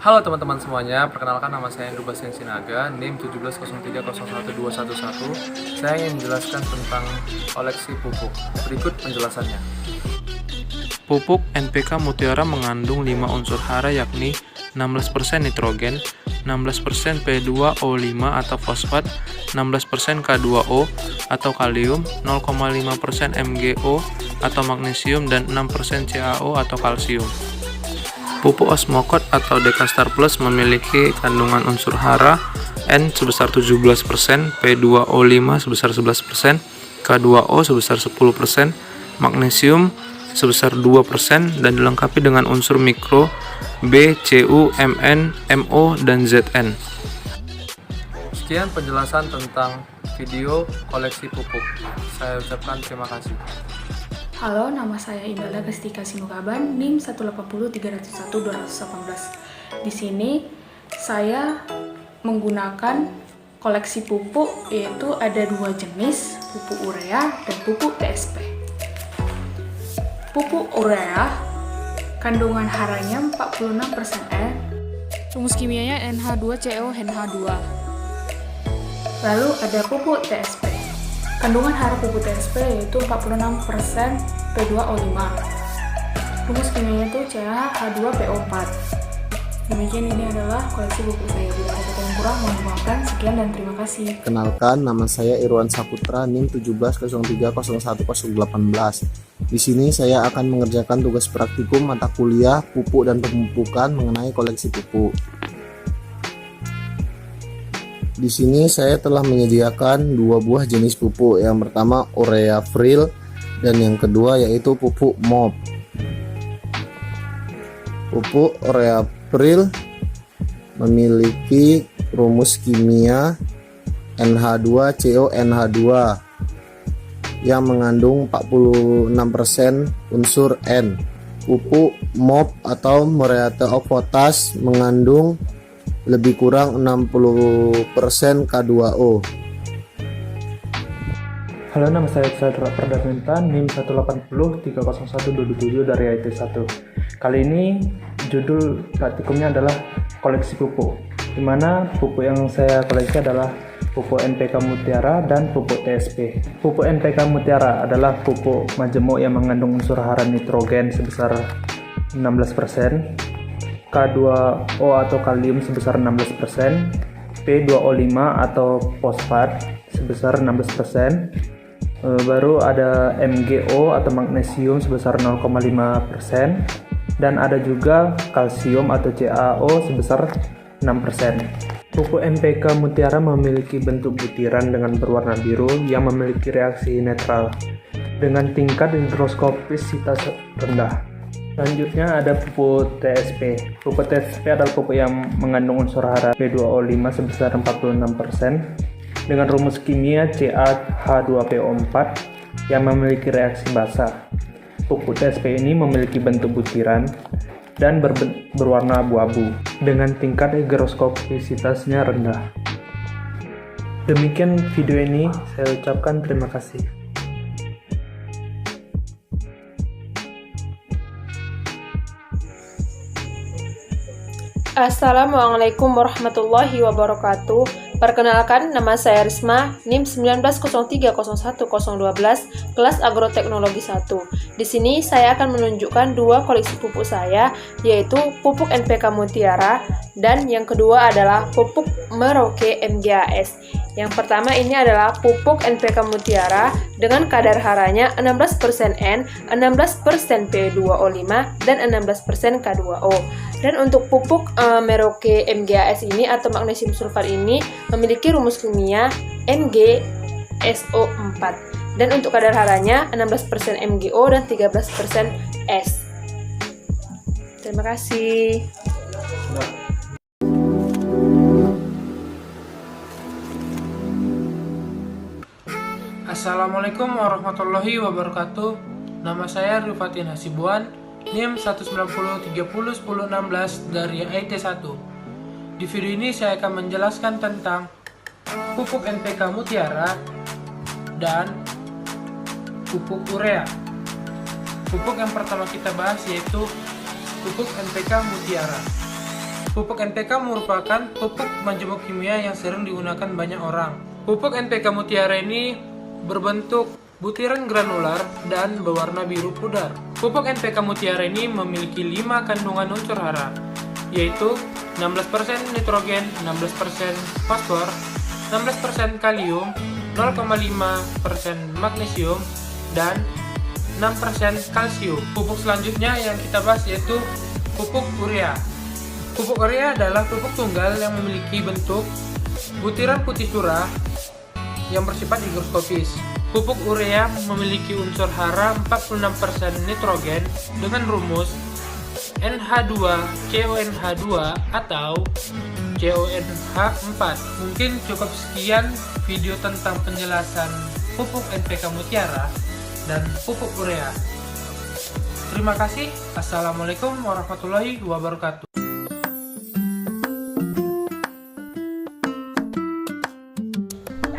Halo teman-teman semuanya, perkenalkan nama saya Andrew Bastian Sinaga, NIM 170301211. Saya ingin menjelaskan tentang koleksi pupuk. Berikut penjelasannya. Pupuk NPK Mutiara mengandung 5 unsur hara yakni 16% nitrogen, 16% P2O5 atau fosfat, 16% K2O atau kalium, 0,5% MgO atau magnesium, dan 6% CaO atau kalsium. Pupuk Osmocote atau Dekastar Plus memiliki kandungan unsur hara N sebesar 17%, P2O5 sebesar 11%, K2O sebesar 10%, magnesium sebesar 2%, dan dilengkapi dengan unsur mikro B, Cu, Mn, Mo, dan Zn. Sekian penjelasan tentang video koleksi pupuk. Saya ucapkan terima kasih. Halo, nama saya Imelda Kestika Sinukaban, NIM 180301218. Di sini saya menggunakan koleksi pupuk, yaitu ada 2 jenis, pupuk urea dan pupuk TSP. Pupuk urea, kandungan haranya 46% N, rumus kimianya NH2CO NH2. Lalu ada pupuk TSP. Kandungan hara pupuk TSP yaitu 46% P2O5. Rumus kimianya itu CaH2PO4. Demikian, ini adalah koleksi pupuk saya. Bila ada kata yang kurang, mohon dimaafkan. Sekian dan terima kasih. Kenalkan, nama saya Irwan Saputra, NIM 170301018. Di sini saya akan mengerjakan tugas praktikum mata kuliah pupuk dan pemupukan mengenai koleksi pupuk. Di sini saya telah menyediakan 2 buah jenis pupuk. Yang pertama urea Vril dan yang kedua yaitu pupuk MOP. Pupuk urea Vril memiliki rumus kimia NH2CONH2 yang mengandung 46% unsur N. Pupuk MOP atau muriate of potash mengandung lebih kurang 60% K2O. Halo, nama saya Sadra Perdamenta, NIM 180301277 dari IT1. Kali ini judul praktikumnya adalah koleksi pupuk, di mana pupuk yang saya koleksi adalah pupuk NPK Mutiara dan pupuk TSP. Pupuk NPK Mutiara adalah pupuk majemuk yang mengandung unsur hara nitrogen sebesar 16%, K2O atau kalium sebesar 16%, P2O5 atau fosfat sebesar 16%, baru ada MgO atau magnesium sebesar 0,5%, dan ada juga kalsium atau CaO sebesar 6%. Pupuk NPK Mutiara memiliki bentuk butiran dengan berwarna biru yang memiliki reaksi netral dengan tingkat higroskopisitas rendah. Selanjutnya ada pupuk TSP. Pupuk TSP adalah pupuk yang mengandung unsur hara P2O5 sebesar 46% dengan rumus kimia CaH2PO4 yang memiliki reaksi basa. Pupuk TSP ini memiliki bentuk butiran dan berwarna abu-abu dengan tingkat higroskopisitasnya rendah. Demikian video ini, saya ucapkan terima kasih. Assalamualaikum warahmatullahi wabarakatuh. Perkenalkan, nama saya Risma, NIM 190301012, kelas Agroteknologi 1. Di sini saya akan menunjukkan 2 koleksi pupuk saya, yaitu pupuk NPK Mutiara dan yang kedua adalah pupuk Merauke MGAS. Yang pertama ini adalah pupuk NPK Mutiara dengan kadar haranya 16% N, 16% P2O5, dan 16% K2O. Dan untuk pupuk Merauke MGAS ini atau magnesium sulfat ini memiliki rumus kimia NgSO4. Dan untuk kadar haranya 16% MgO dan 13% S. Terima kasih. Assalamualaikum warahmatullahi wabarakatuh. Nama saya Rifatin Hasibuan, NIM 190301016 dari IT1. Di video ini saya akan menjelaskan tentang pupuk NPK Mutiara dan pupuk urea. Pupuk yang pertama kita bahas yaitu pupuk NPK Mutiara. Pupuk NPK merupakan pupuk majemuk kimia yang sering digunakan banyak orang. Pupuk NPK Mutiara ini berbentuk butiran granular dan berwarna biru pudar. Pupuk NPK Mutiara ini memiliki 5 kandungan unsur hara, yaitu 16% nitrogen, 16% fosfor, 16% kalium, 0,5% magnesium, dan 6% kalsium. Pupuk selanjutnya yang kita bahas yaitu pupuk urea. Pupuk urea adalah pupuk tunggal yang memiliki bentuk butiran putih surah yang bersifat higroskopis. Pupuk urea memiliki unsur hara 46% nitrogen dengan rumus NH2CONH2 atau CONH4. Mungkin cukup sekian video tentang penjelasan pupuk NPK Mutiara dan pupuk urea. Terima kasih. Assalamualaikum warahmatullahi wabarakatuh.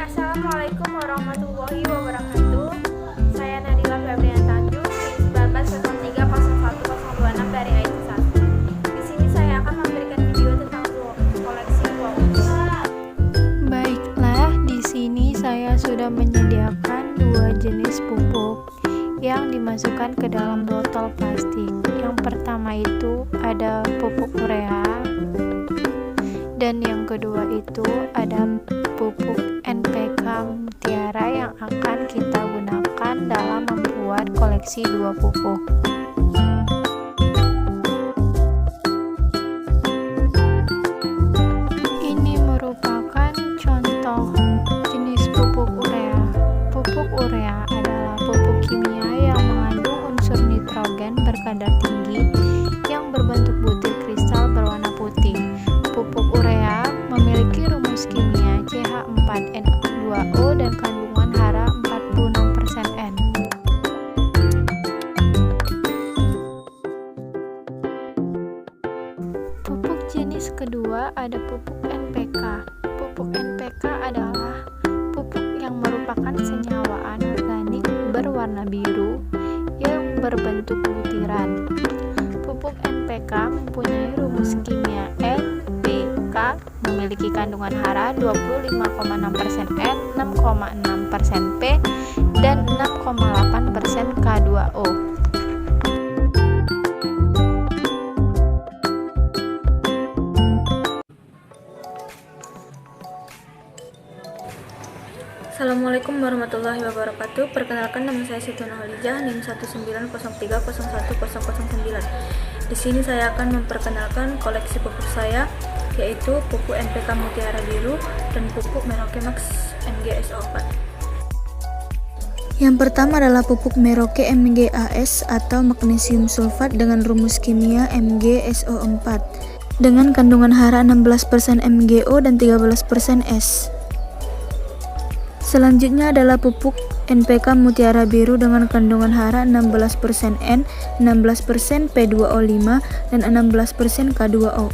Assalamualaikum warahmatullahi wabarakatuh. Saya Nadila Febrian Tanjung, 19030126 dari IT1. Di sini saya akan memberikan video tentang koleksi buah ungu. Baiklah, di sini saya sudah menyediakan 2 jenis pupuk yang dimasukkan ke dalam botol plastik. Yang pertama itu ada pupuk urea, dan yang kedua itu ada pupuk NPK Mutiara yang akan kita gunakan dalam membuat koleksi 2 pupuk. Ini merupakan contoh jenis pupuk urea. Pupuk urea adalah pupuk kimia yang mengandung unsur nitrogen berkadar tinggi yang berbentuk butir kristal berwarna putih. Pupuk urea memiliki rumus kimia CH4N2O dan kandungan hara 46% N. Pupuk jenis kedua ada pupuk NPK. Pupuk NPK adalah pupuk yang merupakan senyawa anorganik berwarna biru yang berbentuk butiran. Pupuk NPK mempunyai rumus kimia NPK, memiliki kandungan hara 25,6% N, 6,6% P, dan 6,8% K2O. Assalamualaikum warahmatullahi wabarakatuh. Perkenalkan, nama saya Siti Nurhalijah, NIM 19030010009. Di sini saya akan memperkenalkan koleksi pupuk saya, yaitu pupuk NPK Mutiara Biru dan pupuk Merauke Max MgSO4. Yang pertama adalah pupuk Merauke MgAS atau magnesium sulfat dengan rumus kimia MgSO4 dengan kandungan hara 16% MgO dan 13% S. Selanjutnya adalah pupuk NPK Mutiara Biru dengan kandungan hara 16% N, 16% P2O5, dan 16% K2O.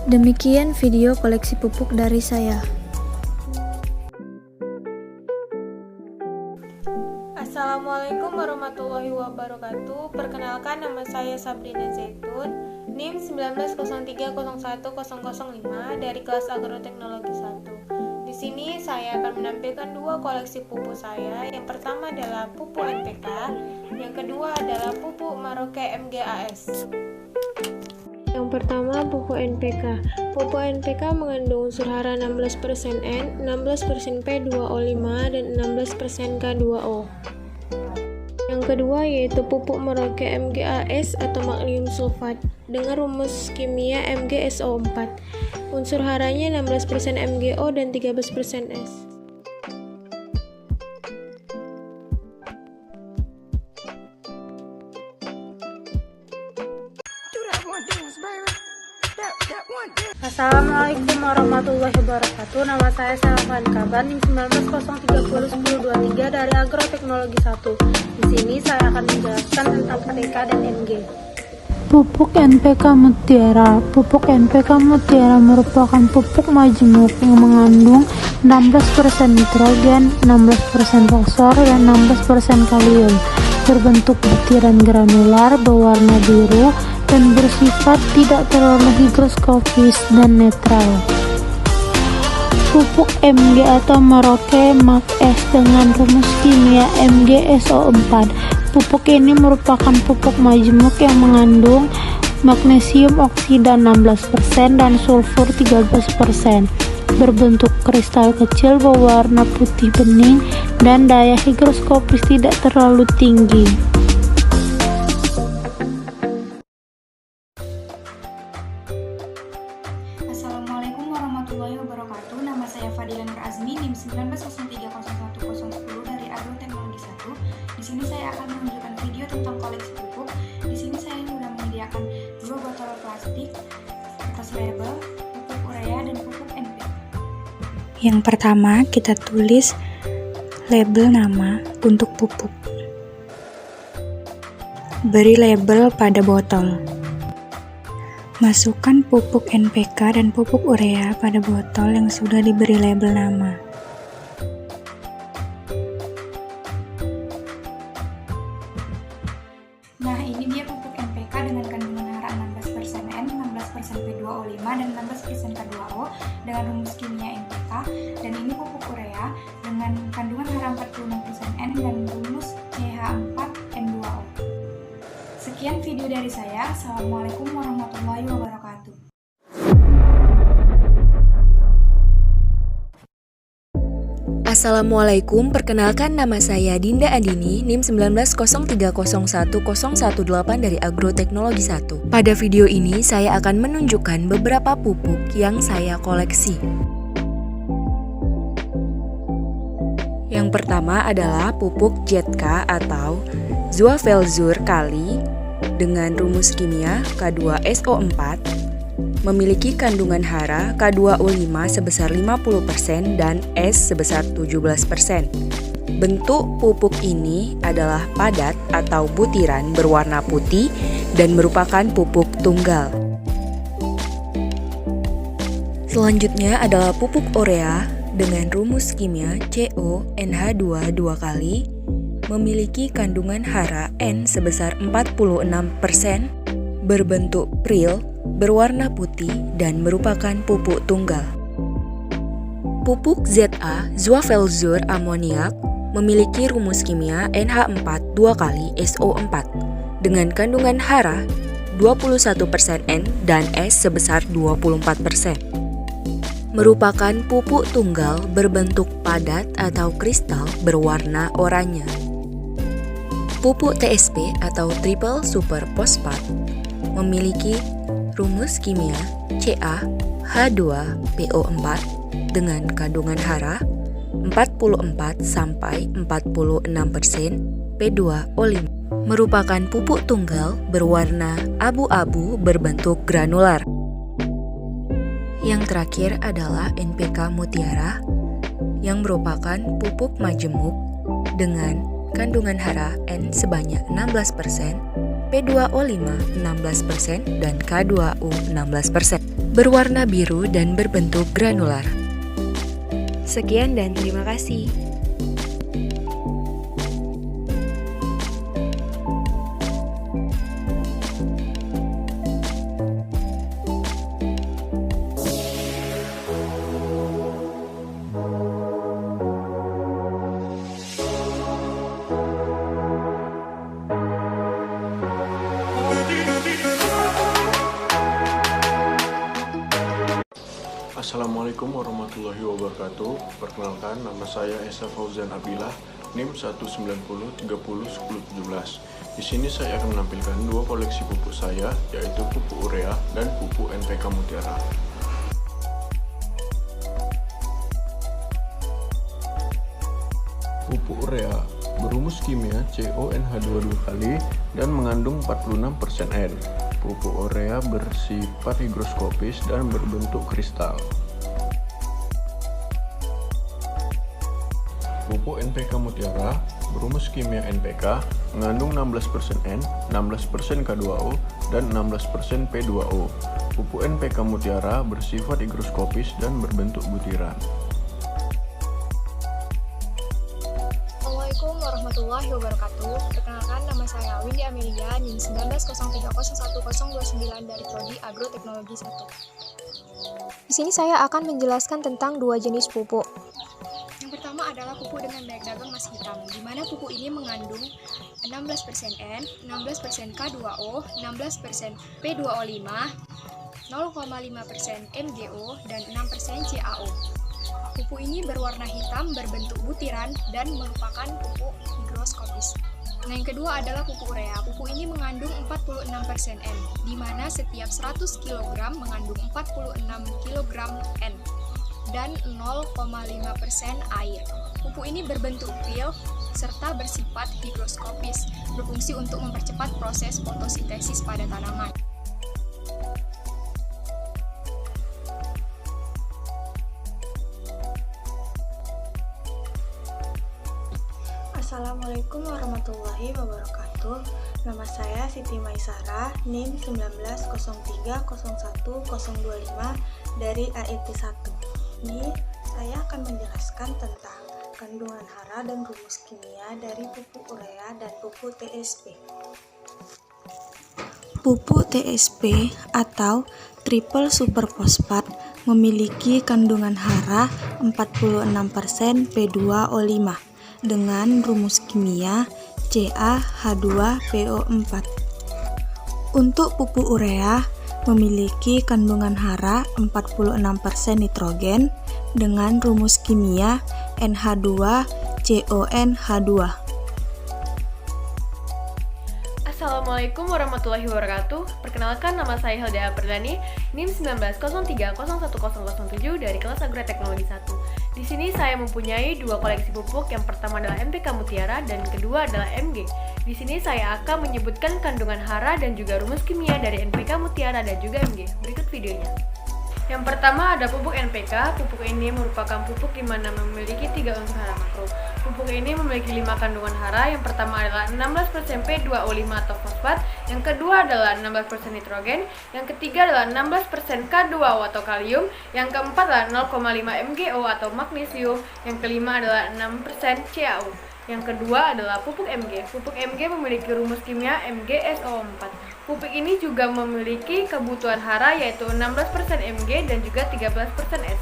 Demikian video koleksi pupuk dari saya. Assalamualaikum warahmatullahi wabarakatuh. Perkenalkan, nama saya Sabrina Zaitun, NIM 190301005 dari kelas Agroteknologi 1. Di sini saya akan menampilkan 2 koleksi pupuk saya. Yang pertama adalah pupuk NPK, yang kedua adalah pupuk Merauke MgAS. Yang pertama, pupuk NPK. Pupuk NPK mengandung unsur hara 16% N, 16% P2O5, dan 16% K2O. Yang kedua yaitu pupuk Merauke MgAS atau magnesium sulfat dengan rumus kimia MgSO4. Unsur haranya 16% MgO dan 13% S. Assalamualaikum warahmatullahi wabarakatuh. Nama saya Salvan Kaban, NIM 190301023 dari Agroteknologi 1. Di sini saya akan menjelaskan tentang KTK dan MG. Pupuk NPK Mutiara. Pupuk NPK Mutiara merupakan pupuk majemuk yang mengandung 16% nitrogen, 16% fosfor, dan 16% kalium. Berbentuk butiran granular berwarna biru dan bersifat tidak terlalu higroskopis dan netral. Pupuk Mg atau Merauke MAF-S dengan rumus kimia MgSO4. Pupuk ini merupakan pupuk majemuk yang mengandung magnesium oksida 16% dan sulfur 13%. Berbentuk kristal kecil berwarna putih bening dan daya higroskopis tidak terlalu tinggi. Assalamualaikum warahmatullahi wabarakatuh. Nama saya Fadila Nur Azmi, NIM 19030110 dari Agroteknologi 1. Di sini saya akan menunjukkan video tentang koleksi pupuk. Di sini saya sudah menyediakan 2 botol plastik atas label pupuk urea dan pupuk NPK. Yang pertama, kita tulis label nama untuk pupuk. Beri label pada botol. Masukkan pupuk NPK dan pupuk urea pada botol yang sudah diberi label nama. Nah, ini dia pupuk NPK dengan kandungan hara 16% N, 16% P2O5, dan 16% K2O dengan rumus kimia NPK. Dan ini pupuk urea dengan kandungan hara 46% N dan rumus CH4N2O. Sekian video dari saya. Assalamualaikum warahmatullahi wabarakatuh. Assalamualaikum, perkenalkan nama saya Dinda Andini, NIM 1903010118 dari Agroteknologi 1. Pada video ini saya akan menunjukkan beberapa pupuk yang saya koleksi. Yang pertama adalah pupuk ZK atau Zuavelzur kali dengan rumus kimia K2SO4, memiliki kandungan hara K2O5 sebesar 50% dan S sebesar 17%. Bentuk pupuk ini adalah padat atau butiran berwarna putih dan merupakan pupuk tunggal. Selanjutnya adalah pupuk urea dengan rumus kimia CONH2 2 kali, memiliki kandungan hara N sebesar 46%, berbentuk pril, berwarna putih, dan merupakan pupuk tunggal. Pupuk ZA Zuavelzur amoniak memiliki rumus kimia NH4 2 kali SO4 dengan kandungan hara 21% N dan S sebesar 24%. Merupakan pupuk tunggal berbentuk padat atau kristal berwarna oranye. Pupuk TSP atau triple super fosfat memiliki rumus kimia CaH2PO4 dengan kandungan hara 44-46% P2O5. Merupakan pupuk tunggal berwarna abu-abu berbentuk granular. Yang terakhir adalah NPK Mutiara yang merupakan pupuk majemuk dengan kandungan hara N sebanyak 16%, P2O5 16%, dan K2U 16%. Berwarna biru dan berbentuk granular. Sekian dan terima kasih. Assalamualaikum warahmatullahi wabarakatuh. Perkenalkan, nama saya Esa Fauzan Abilah, NIM 190301017. Di sini saya akan menampilkan 2 koleksi pupuk saya, yaitu pupuk urea dan pupuk NPK Mutiara. Pupuk urea berumus kimia CONH2 2 kali dan mengandung 46% N. Pupuk urea bersifat higroskopis dan berbentuk kristal. Pupuk NPK Mutiara berumus kimia NPK mengandung 16% N, 16% K2O, dan 16% P2O. Pupuk NPK Mutiara bersifat higroskopis dan berbentuk butiran. Assalamualaikum warahmatullahi wabarakatuh. Perkenalkan, nama saya Windy Amelia, NIM 1903011029 dari Prodi Agroteknologi 1. Di sini saya akan menjelaskan tentang dua jenis pupuk. Yang pertama adalah pupuk dengan banyak dagang emas hitam, di mana pupuk ini mengandung 16% N, 16% K2O, 16% P2O5, 0,5% MgO, dan 6% CaO. Pupuk ini berwarna hitam, berbentuk butiran, dan merupakan pupuk higroskopis. Nah, yang kedua adalah pupuk urea. Pupuk ini mengandung 46% N, di mana setiap 100 kg mengandung 46 kg N, dan 0,5% air. Pupuk ini berbentuk pil, serta bersifat higroskopis, berfungsi untuk mempercepat proses fotosintesis pada tanaman. Assalamualaikum warahmatullahi wabarakatuh. Nama saya Siti Maisara, NIM 1903011025 dari AIT 1. Ini saya akan menjelaskan tentang kandungan hara dan rumus kimia dari pupuk urea dan pupuk TSP. Pupuk TSP atau triple super fosfat memiliki kandungan hara 46% P2O5 dengan rumus kimia CaH2PO4. Untuk pupuk urea memiliki kandungan hara 46% nitrogen dengan rumus kimia NH2CONH2. Assalamualaikum warahmatullahi wabarakatuh. Perkenalkan, nama saya Hilda Perdani, NIM 1903011007 dari kelas Agroteknologi 1. Di sini saya mempunyai dua koleksi pupuk, yang pertama adalah NPK Mutiara dan kedua adalah MG. Di sini saya akan menyebutkan kandungan hara dan juga rumus kimia dari NPK Mutiara dan juga MG. Berikut videonya. Yang pertama ada pupuk NPK. Pupuk ini merupakan pupuk di mana memiliki 3 unsur hara makro. Pupuk ini memiliki 5 kandungan hara. Yang pertama adalah 16% P2O5 atau fosfat, yang kedua adalah 16% nitrogen, yang ketiga adalah 16% K2O atau kalium, yang keempat adalah 0,5 MgO atau magnesium, yang kelima adalah 6% CaO. Yang kedua adalah pupuk MG. Pupuk MG memiliki rumus kimia MgSO4. Pupuk ini juga memiliki kebutuhan hara yaitu 16% Mg dan juga 13% S.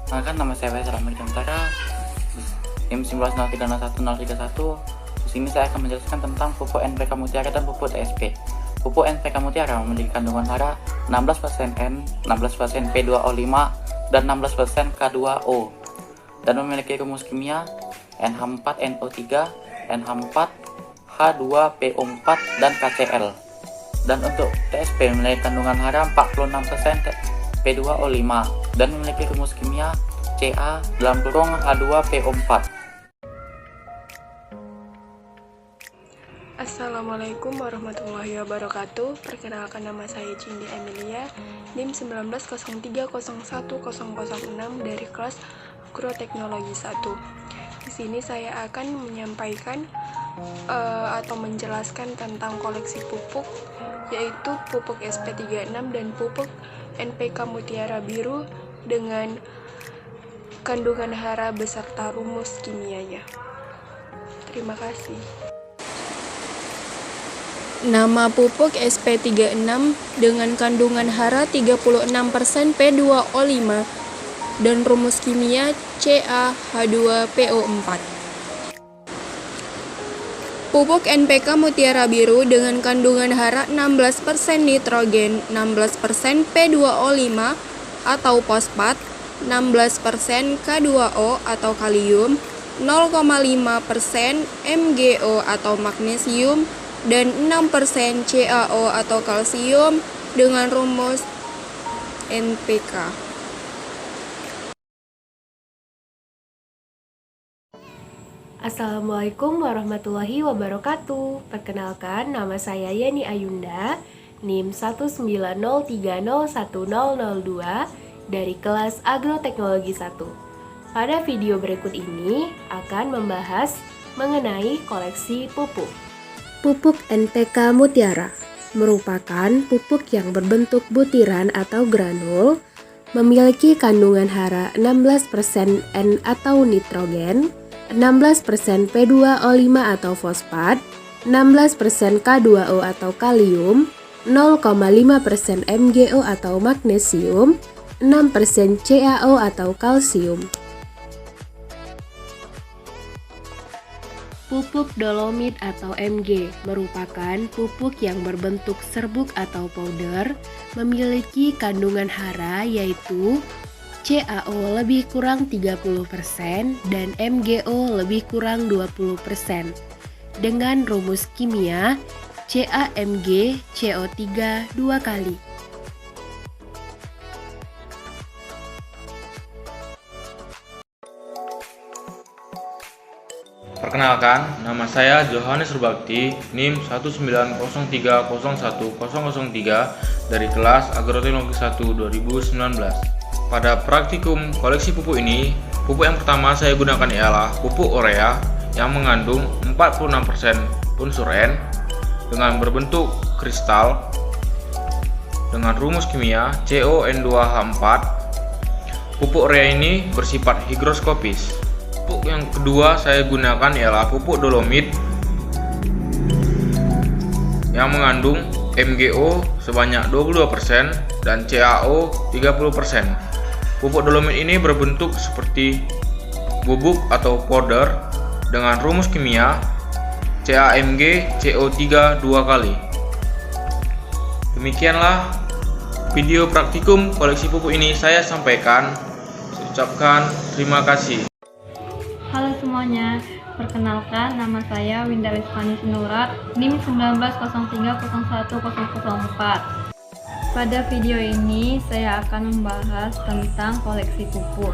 Perkenalkan, nama saya Faisal Ahmad Kantara, NIM 1903011031. Di sini saya akan menjelaskan tentang pupuk NPK Mutiara dan pupuk TSP. Pupuk NPK Mutiara memiliki kandungan hara 16% N, 16% P2O5, dan 16% K2O, dan memiliki rumus kimia NH4NO3, NH4H2PO4, dan KCl. Dan untuk TSP memiliki kandungan hara 46% P2O5 dan memiliki rumus kimia Ca(H2PO4). Assalamualaikum warahmatullahi wabarakatuh. Perkenalkan, nama saya Cindy Amelia, NIM 1903011006 dari kelas Agroteknologi 1. Di sini saya akan menyampaikan atau menjelaskan tentang koleksi pupuk, yaitu pupuk SP36 dan pupuk NPK Mutiara Biru dengan kandungan hara beserta rumus kimianya. Terima kasih. Nama pupuk SP36 dengan kandungan hara 36% P2O5 dan rumus kimia CaH2PO4. Pupuk NPK Mutiara Biru dengan kandungan hara 16% nitrogen, 16% P2O5 atau fosfat, 16% K2O atau kalium, 0,5% MgO atau magnesium, dan 6% CaO atau kalsium dengan rumus NPK. Assalamualaikum warahmatullahi wabarakatuh. Perkenalkan, nama saya Yani Ayunda, NIM 1903011002 dari kelas Agroteknologi 1. Pada video berikut ini akan membahas mengenai koleksi pupuk. Pupuk NPK Mutiara. merupakan pupuk yang berbentuk butiran atau granul, memiliki kandungan hara 16% N atau nitrogen, 16% P2O5 atau fosfat, 16% K2O atau kalium, 0,5% MgO atau magnesium, 6% CaO atau kalsium. Pupuk dolomit atau Mg merupakan pupuk yang berbentuk serbuk atau powder, memiliki kandungan hara yaitu CaO lebih kurang 30% dan MgO lebih kurang 20%. Dengan rumus kimia CaMg CO3 2 kali. Perkenalkan, nama saya Johannes Rubakti, NIM 190301003 dari kelas Agroteknologi 1 2019. Pada praktikum koleksi pupuk ini, pupuk yang pertama saya gunakan ialah pupuk urea yang mengandung 46% unsur N dengan berbentuk kristal dengan rumus kimia CON2H4. Pupuk urea ini bersifat higroskopis. Pupuk yang kedua saya gunakan ialah pupuk dolomit yang mengandung MgO sebanyak 22% dan CaO 30%. Pupuk dolomit ini berbentuk seperti bubuk atau powder dengan rumus kimia CaMg CO3 2 kali. Demikianlah video praktikum koleksi pupuk ini saya sampaikan. Saya ucapkan terima kasih. Halo semuanya, perkenalkan nama saya Winda Rizvani Sinurat, NIM 190301004. Pada video ini saya akan membahas tentang koleksi pupuk.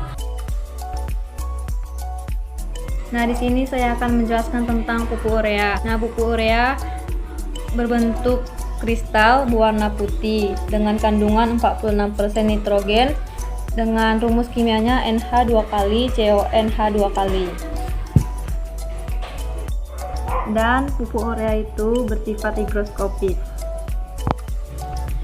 Nah, di sini saya akan menjelaskan tentang pupuk urea. Nah, pupuk urea berbentuk kristal berwarna putih dengan kandungan 46% nitrogen dengan rumus kimianya NH 2 kali CONH 2 kali. Dan pupuk urea itu bersifat higroskopis.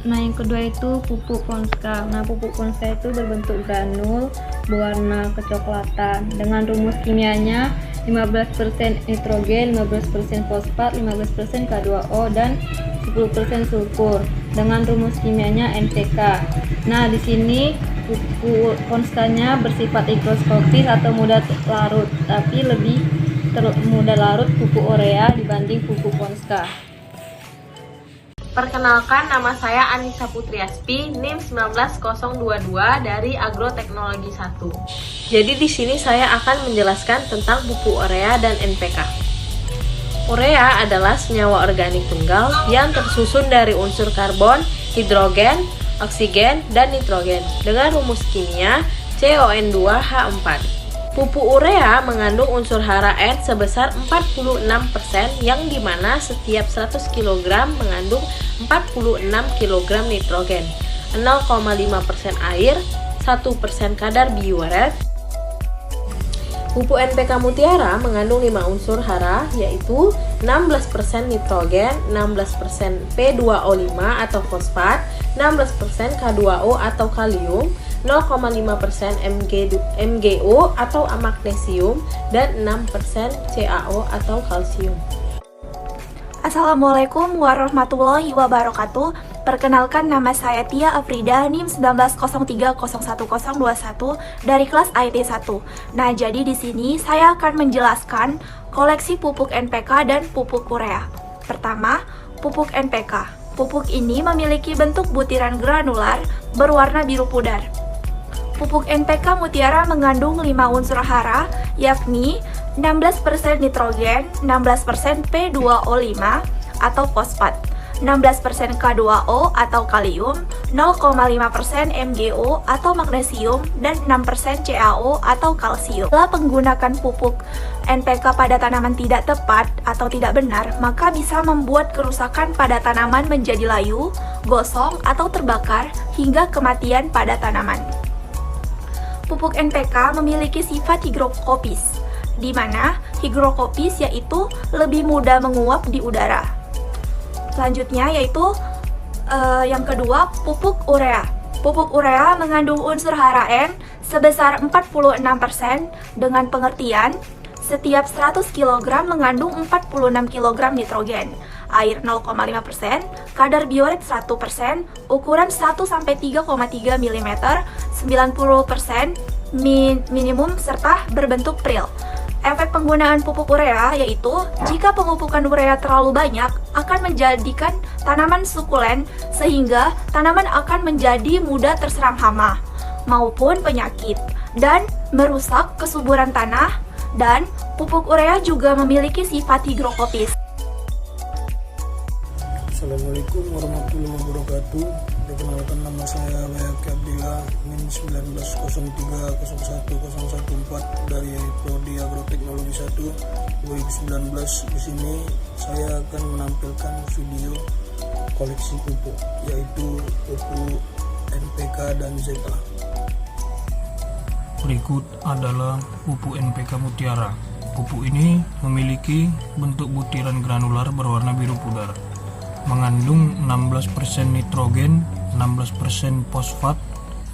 Nah, yang kedua itu pupuk Ponska. Nah, pupuk Ponska itu berbentuk granul berwarna kecoklatan dengan rumus kimianya 15% nitrogen, 15% fosfat, 15% K2O dan 10% sulfur dengan rumus kimianya NPK. Nah, di sini pupuk Ponskanya bersifat higroskopis atau mudah larut, tapi lebih mudah larut pupuk urea dibanding pupuk Ponska. Perkenalkan, nama saya Anissa Putriaspi, NIM 19022 dari Agroteknologi 1. Jadi di sini saya akan menjelaskan tentang pupuk urea dan NPK. Urea adalah senyawa organik tunggal yang tersusun dari unsur karbon, hidrogen, oksigen, dan nitrogen dengan rumus kimia CON2H4. Pupuk urea mengandung unsur hara N sebesar 46% yang dimana setiap 100 kg mengandung 46 kg nitrogen, 0,5% air, 1% kadar biuret. Pupuk NPK Mutiara mengandung 5 unsur hara yaitu 16% nitrogen, 16% P2O5 atau fosfat, 16% K2O atau kalium, 0,5% MgO atau magnesium, dan 6% CaO atau kalsium. Assalamualaikum warahmatullahi wabarakatuh. Perkenalkan, nama saya Tia Afrida, NIM 190301021 dari kelas IT 1. Nah, jadi di sini saya akan menjelaskan koleksi pupuk NPK dan pupuk urea. Pertama, pupuk NPK. Pupuk ini memiliki bentuk butiran granular berwarna biru pudar. Pupuk NPK Mutiara mengandung 5 unsur hara, yakni 16% nitrogen, 16% P2O5 atau fosfat, 16% K2O atau kalium, 0,5% MgO atau magnesium, dan 6% CaO atau kalsium. Bila menggunakan pupuk NPK pada tanaman tidak tepat atau tidak benar, maka bisa membuat kerusakan pada tanaman menjadi layu, gosong, atau terbakar hingga kematian pada tanaman. Pupuk NPK memiliki sifat higroskopis, di mana higroskopis yaitu lebih mudah menguap di udara. Selanjutnya yaitu yang kedua, pupuk urea. Pupuk urea mengandung unsur hara N sebesar 46% dengan pengertian setiap 100 kg mengandung 46 kg nitrogen, air 0,5%, kadar bioret 100%, ukuran 1-3,3 mm, 90% minimum serta berbentuk pril. Efek penggunaan pupuk urea yaitu jika pemupukan urea terlalu banyak akan menjadikan tanaman sukulen sehingga tanaman akan menjadi mudah terserang hama maupun penyakit dan merusak kesuburan tanah, dan pupuk urea juga memiliki sifat higrokopis. Assalamualaikum warahmatullahi wabarakatuh. Perkenalkan, nama saya Bayaki Abdillah, NIM 1903010114 dari Prodi Agroteknologi 1 2019. Di sini saya akan menampilkan video koleksi pupuk, yaitu pupuk NPK dan ZA. Berikut adalah pupuk NPK Mutiara. Pupuk ini memiliki bentuk butiran granular berwarna biru pudar, mengandung 16% nitrogen, 16% fosfat,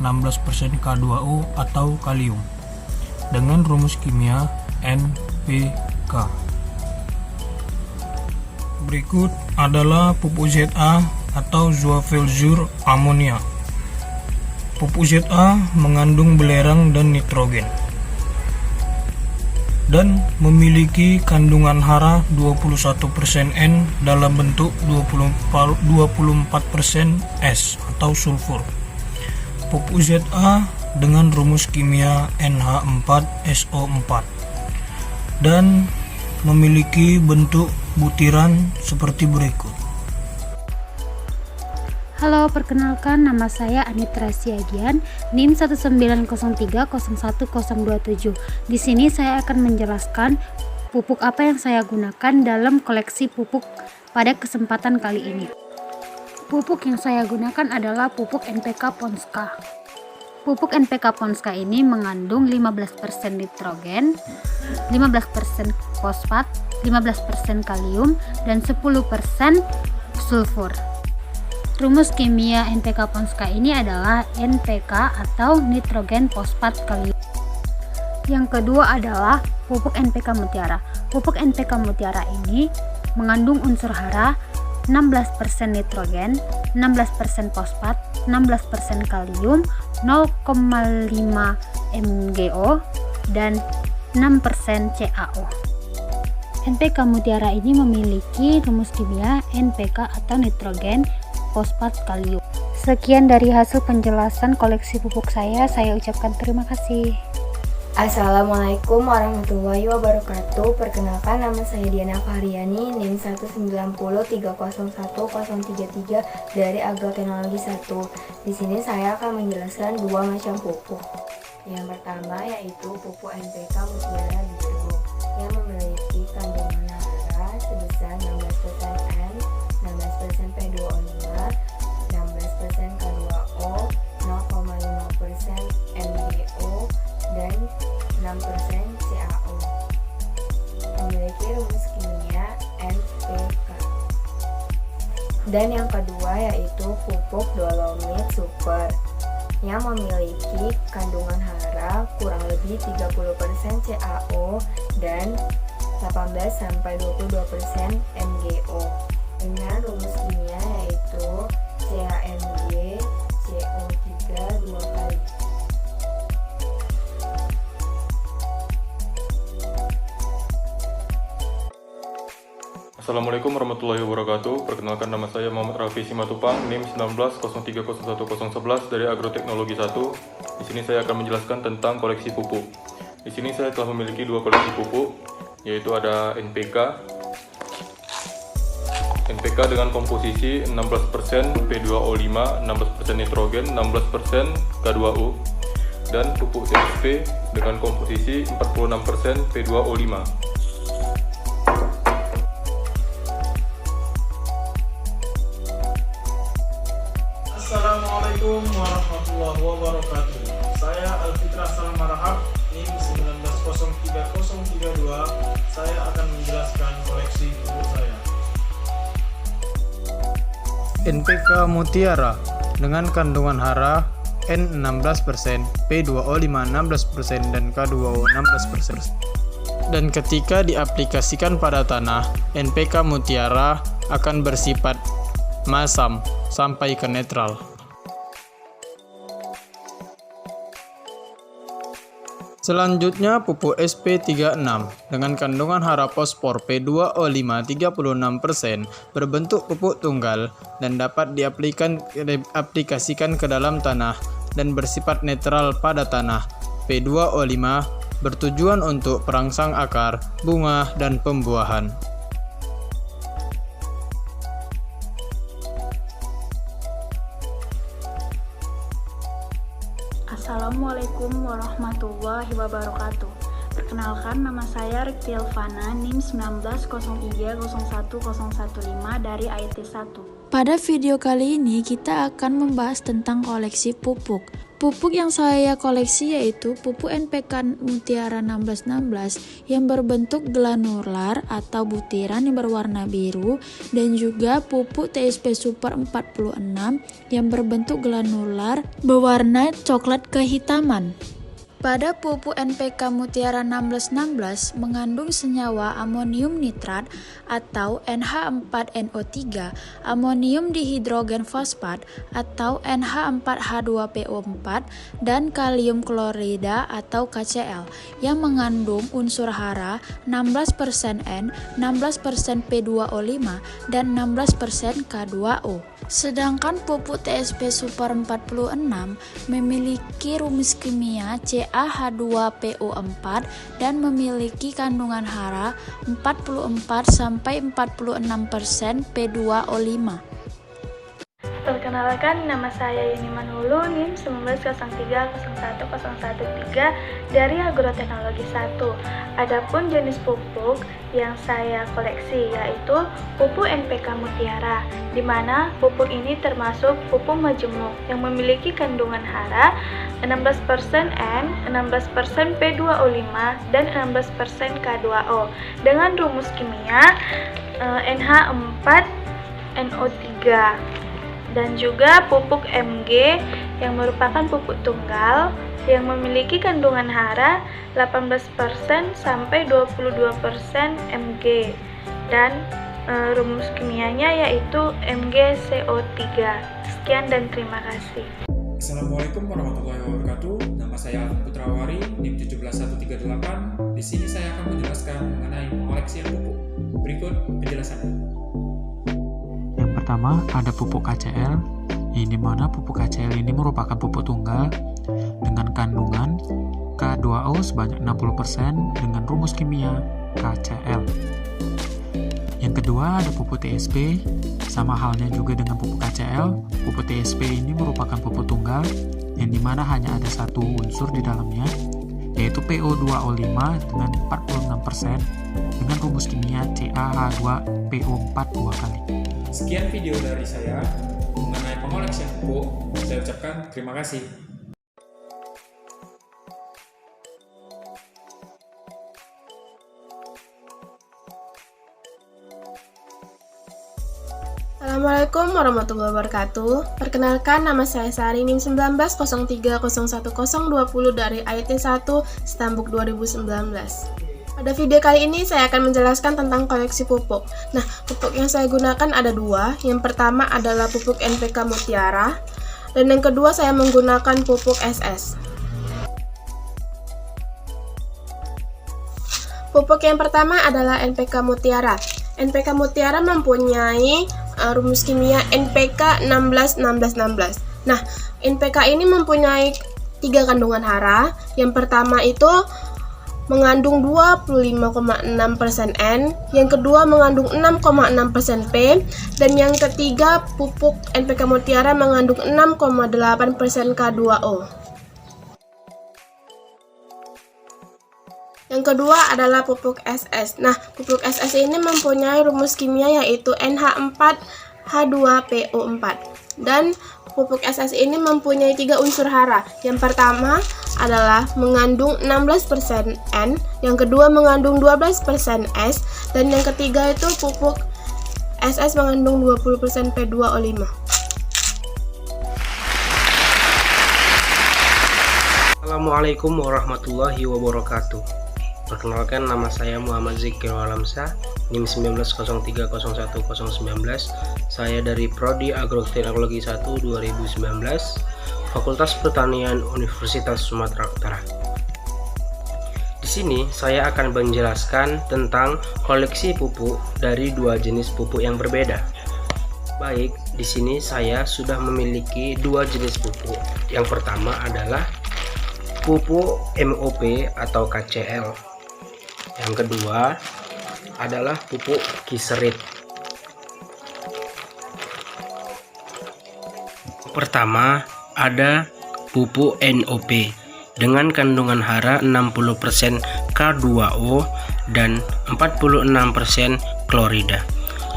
16% K2O atau kalium, dengan rumus kimia NPK. Berikut adalah pupuk ZA atau Zoavelzure amonia. Pupuk ZA mengandung belerang dan nitrogen dan memiliki kandungan hara 21% N dalam bentuk 24% S atau sulfur. Pupuk ZA dengan rumus kimia NH4SO4 dan memiliki bentuk butiran seperti berikut. Halo, perkenalkan, nama saya Anitra Siagian, NIM 19030101027. Di sini saya akan menjelaskan pupuk apa yang saya gunakan dalam koleksi pupuk pada kesempatan kali ini. Pupuk yang saya gunakan adalah pupuk NPK Ponska. Pupuk NPK Ponska ini mengandung 15% nitrogen, 15% fosfat, 15% kalium, dan 10% sulfur. Rumus kimia NPK Ponska ini adalah NPK atau nitrogen fosfat kalium. Yang kedua adalah pupuk NPK Mutiara. Pupuk NPK Mutiara ini mengandung unsur hara 16% nitrogen, 16% fosfat, 16% kalium, 0,5 MgO, dan 6% CaO. NPK Mutiara ini memiliki rumus kimia NPK atau nitrogen fosfat kalium. Sekian dari hasil penjelasan koleksi pupuk saya ucapkan terima kasih. Assalamualaikum warahmatullahi wabarakatuh. Perkenalkan, nama saya Diana Fahriani, NIM 19030101033 dari Agroteknologi 1. Di sini saya akan menjelaskan dua macam pupuk. Yang pertama yaitu pupuk NPK Mutiara Biru yang memiliki kandungan hara sebesar 16% N, 16% P2O5, 16% K2O, 0,5% MgO, dan 6% CaO. Memiliki rumus kimia NPK. Dan yang kedua yaitu pupuk dolomit super yang memiliki kandungan hara kurang lebih 30% CaO dan 18-22% MgO dengan rumus kimia yaitu CaMg CO3 2 kali. Assalamualaikum warahmatullahi wabarakatuh. Perkenalkan, nama saya Muhammad Raffi Simatupang, NIM 190301011 dari Agroteknologi 1. Di sini saya akan menjelaskan tentang koleksi pupuk. Di sini saya telah memiliki dua koleksi pupuk, yaitu ada NPK dengan komposisi 16% P2O5, 16% nitrogen, 16% K2O, dan pupuk TSP dengan komposisi 46% P2O5. Assalamualaikum warahmatullahi wabarakatuh. Saya Alfitra Salam Marahab, NIM 1903032. Saya akan menjelaskan koleksi pupuk saya. NPK Mutiara dengan kandungan hara N 16%, P2O 16%, dan K2O 16%. Dan ketika diaplikasikan pada tanah, NPK Mutiara akan bersifat masam sampai ke netral. Selanjutnya pupuk SP36 dengan kandungan hara fosfor P2O5 36% berbentuk pupuk tunggal dan dapat diaplikasikan ke dalam tanah dan bersifat netral pada tanah. P2O5 bertujuan untuk perangsang akar, bunga, dan pembuahan. Assalamualaikum warahmatullahi wabarakatuh. Perkenalkan, nama saya Rikti Elvana, NIM 1903010115 dari IT1. Pada video kali ini kita akan membahas tentang koleksi pupuk. Pupuk yang saya koleksi yaitu pupuk NPK Mutiara 1616 yang berbentuk granular atau butiran yang berwarna biru, dan juga pupuk TSP Super 46 yang berbentuk granular berwarna coklat kehitaman. Pada pupuk NPK Mutiara 1616 mengandung senyawa amonium nitrat atau NH4NO3, amonium dihidrogen fosfat atau NH4H2PO4, dan kalium klorida atau KCl yang mengandung unsur hara 16% N, 16% P2O5, dan 16% K2O. Sedangkan pupuk TSP Super 46 memiliki rumus kimia CaH2PO4 dan memiliki kandungan hara 44-46% P2O5. Perkenalkan, nama saya Yuni Manhulu, NIM 1903010113 dari Agroteknologi 1. Adapun jenis pupuk yang saya koleksi yaitu pupuk NPK Mutiara, di mana pupuk ini termasuk pupuk majemuk yang memiliki kandungan hara 16% N, 16% P2O5, dan 16% K2O dengan rumus kimia NH4NO3. Dan juga pupuk MG yang merupakan pupuk tunggal yang memiliki kandungan hara 18% sampai 22% Mg, dan rumus kimianya yaitu MgCO3. Sekian dan terima kasih. Assalamualaikum warahmatullahi wabarakatuh. Nama saya Alvin Putrawari, NIM 17138. Di sini saya akan menjelaskan mengenai pengoleksian pupuk. Berikut penjelasannya. Yang pertama ada pupuk KCl, di mana pupuk KCl ini merupakan pupuk tunggal dengan kandungan K2O sebanyak 60% dengan rumus kimia KCl. Yang kedua ada pupuk TSP, sama halnya juga dengan pupuk KCl. Pupuk TSP ini merupakan pupuk tunggal yang dimana hanya ada satu unsur di dalamnya, yaitu PO2O5 dengan 46% dengan rumus kimia CaH2PO4 2 kali. Sekian video dari saya mengenai pengoleksian pupuk. Saya ucapkan terima kasih. Assalamualaikum warahmatullahi wabarakatuh. Perkenalkan, nama saya Sari, NIM 1903011020 dari IT1 Stambuk 2019. Pada video kali ini saya akan menjelaskan tentang koleksi pupuk. Nah, pupuk yang saya gunakan ada dua. Yang pertama adalah pupuk NPK Mutiara, dan yang kedua saya menggunakan pupuk SS. Pupuk yang pertama adalah NPK Mutiara. NPK Mutiara mempunyai rumus kimia NPK 16-16-16. Nah, NPK ini mempunyai 3 kandungan hara. Yang pertama itu mengandung 25,6% N, yang kedua mengandung 6,6% P, dan yang ketiga pupuk NPK Mutiara mengandung 6,8% K2O. Yang kedua adalah pupuk SS. Nah, pupuk SS ini mempunyai rumus kimia yaitu NH4H2PO4. Dan pupuk SS ini mempunyai 3 unsur hara. Yang pertama adalah mengandung 16% N, yang kedua mengandung 12% S, dan yang ketiga itu pupuk SS mengandung 20% P2O5. Assalamualaikum warahmatullahi wabarakatuh. Perkenalkan, nama saya Muhammad Zikir Alamsyah, NIM 1903010019. Saya dari Prodi Agroteknologi 1 2019, Fakultas Pertanian Universitas Sumatera Utara. Di sini saya akan menjelaskan tentang koleksi pupuk dari dua jenis pupuk yang berbeda. Baik, di sini saya sudah memiliki dua jenis pupuk. Yang pertama adalah pupuk MOP atau KCL. Yang kedua adalah pupuk Kiserit. Pertama ada pupuk NOP dengan kandungan hara 60% K2O dan 46% klorida.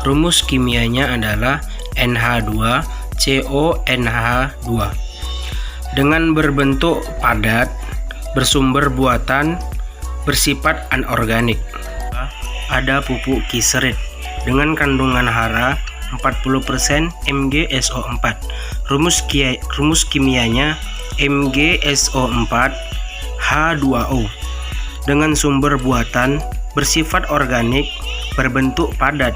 Rumus kimianya adalah NH2CONH2. Dengan berbentuk padat, bersumber buatan, bersifat anorganik. Ada pupuk Kiserit dengan kandungan hara 40% MgSO4. Rumus kimianya MgSO4H2O. Dengan sumber buatan, bersifat organik, berbentuk padat.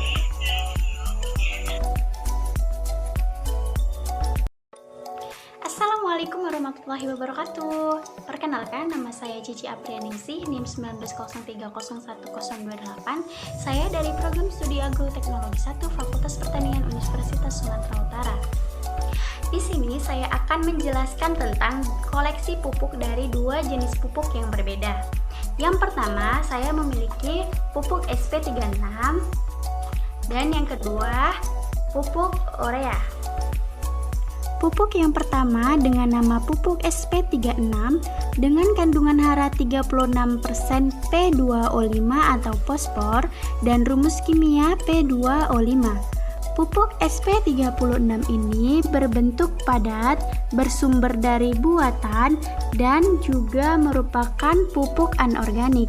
Assalamualaikum warahmatullahi wabarakatuh. Perkenalkan, nama saya Cici Aprianingsih, NIM 1903010028. Saya dari Program Studi Agroteknologi 1 Fakultas Pertanian Universitas Sumatera Utara. Di sini saya akan menjelaskan tentang koleksi pupuk dari dua jenis pupuk yang berbeda. Yang pertama, saya memiliki pupuk SP36 dan yang kedua pupuk urea. Pupuk yang pertama dengan nama pupuk SP36 dengan kandungan hara 36% P2O5 atau fosfor dan rumus kimia P2O5. Pupuk SP36 ini berbentuk padat, bersumber dari buatan, dan juga merupakan pupuk anorganik.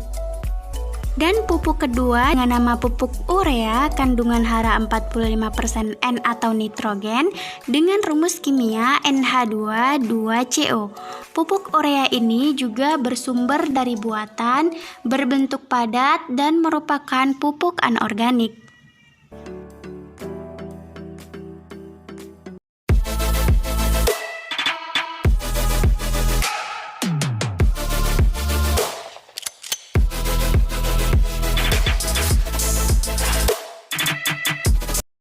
Dan pupuk kedua dengan nama pupuk urea kandungan hara 45% N atau nitrogen dengan rumus kimia NH2,2CO. Pupuk urea ini juga bersumber dari buatan, berbentuk padat dan merupakan pupuk anorganik.